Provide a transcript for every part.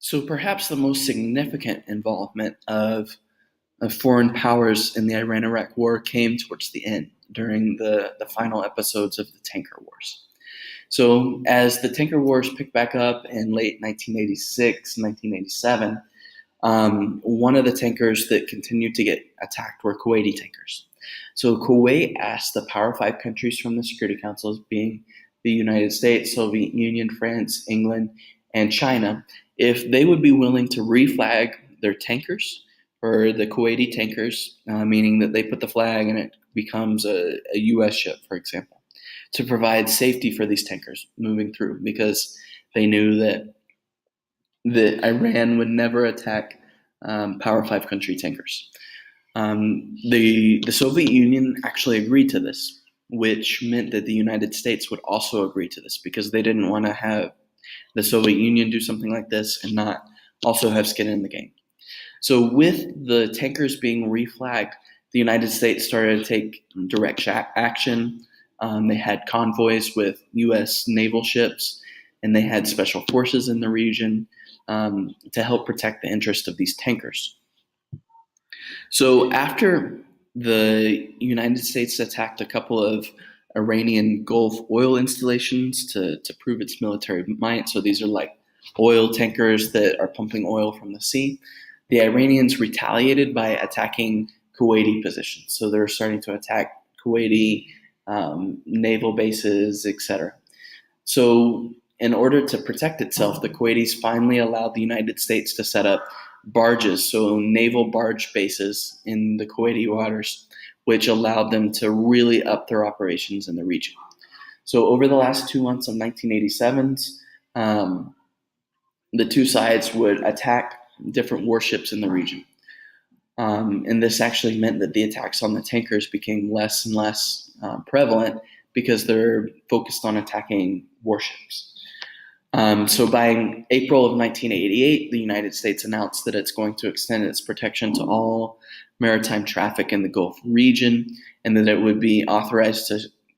So perhaps the most significant involvement of foreign powers in the Iran-Iraq War came towards the end, during the final episodes of the Tanker Wars. So as the Tanker Wars picked back up in late 1986, 1987, one of the tankers that continued to get attacked were Kuwaiti tankers. So Kuwait asked the Power Five countries from the Security Council, being the United States, Soviet Union, France, England, and China, if they would be willing to reflag their tankers, or the Kuwaiti tankers, meaning that they put the flag and it becomes a U.S. ship, for example, to provide safety for these tankers moving through, because they knew that Iran would never attack Power Five country tankers. The Soviet Union actually agreed to this, which meant that the United States would also agree to this, because they didn't want to have the Soviet Union do something like this and not also have skin in the game. So with the tankers being reflagged, the United States started to take direct action. They had convoys with U.S. naval ships, and they had special forces in the region to help protect the interest of these tankers. So after the United States attacked a couple of Iranian Gulf oil installations to prove its military might, so these are like oil tankers that are pumping oil from the sea, the Iranians retaliated by attacking Kuwaiti positions. So they're starting to attack Kuwaiti naval bases, etc. So in order to protect itself, the Kuwaitis finally allowed the United States to set up barges, so naval barge bases in the Kuwaiti waters, which allowed them to really up their operations in the region. So over the last 2 months of 1987, the two sides would attack different warships in the region. And this actually meant that the attacks on the tankers became less and less prevalent, because they're focused on attacking warships. So by April of 1988, the United States announced that it's going to extend its protection to all maritime traffic in the Gulf region, and that it would be authorized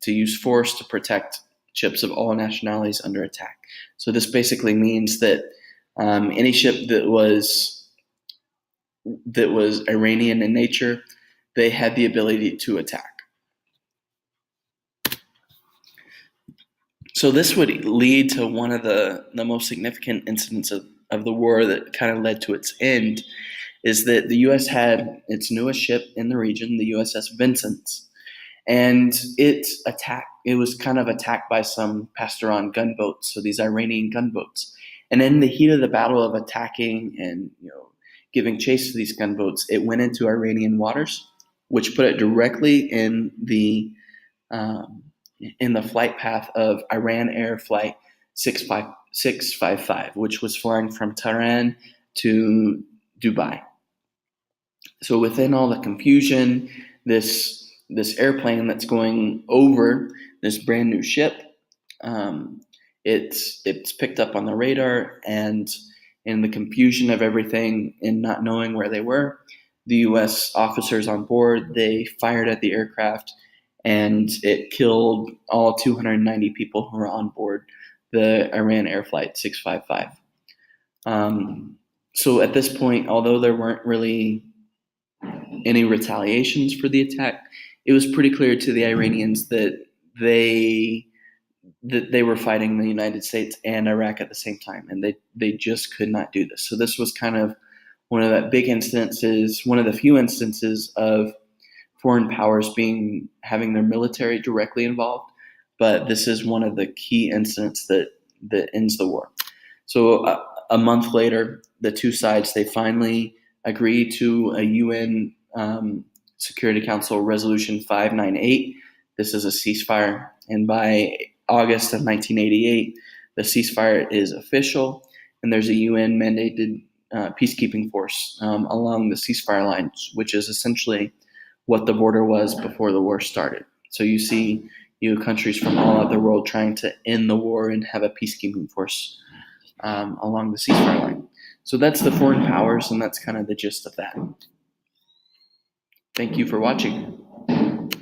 to use force to protect ships of all nationalities under attack. So this basically means that any ship that was Iranian in nature, they had the ability to attack. So this would lead to one of the most significant incidents of the war that kind of led to its end, is that the U.S. had its newest ship in the region, the USS Vincennes, and it was kind of attacked by some Pasdaran gunboats, so these Iranian gunboats. And in the heat of the battle of attacking and giving chase to these gunboats, it went into Iranian waters, which put it directly in the flight path of Iran Air Flight 655, which was flying from Tehran to Dubai. So within all the confusion, this airplane that's going over this brand new ship, it's picked up on the radar, and in the confusion of everything and not knowing where they were, the U.S. officers on board, they fired at the aircraft, and it killed all 290 people who were on board the Iran Air Flight 655. So at this point, although there weren't really any retaliations for the attack, it was pretty clear to the Iranians that they were fighting the United States and Iraq at the same time, and they just could not do this. So this was kind of one of the few instances of foreign powers having their military directly involved, but this is one of the key incidents that ends the war. So a month later, the two sides, they finally agree to a UN Security Council Resolution 598. This is a ceasefire, and by August of 1988, the ceasefire is official, and there's a UN-mandated peacekeeping force along the ceasefire lines, which is essentially what the border was before the war started. So you see countries from all over the world trying to end the war and have a peacekeeping force along the ceasefire line. So that's the foreign powers, and that's kind of the gist of that. Thank you for watching.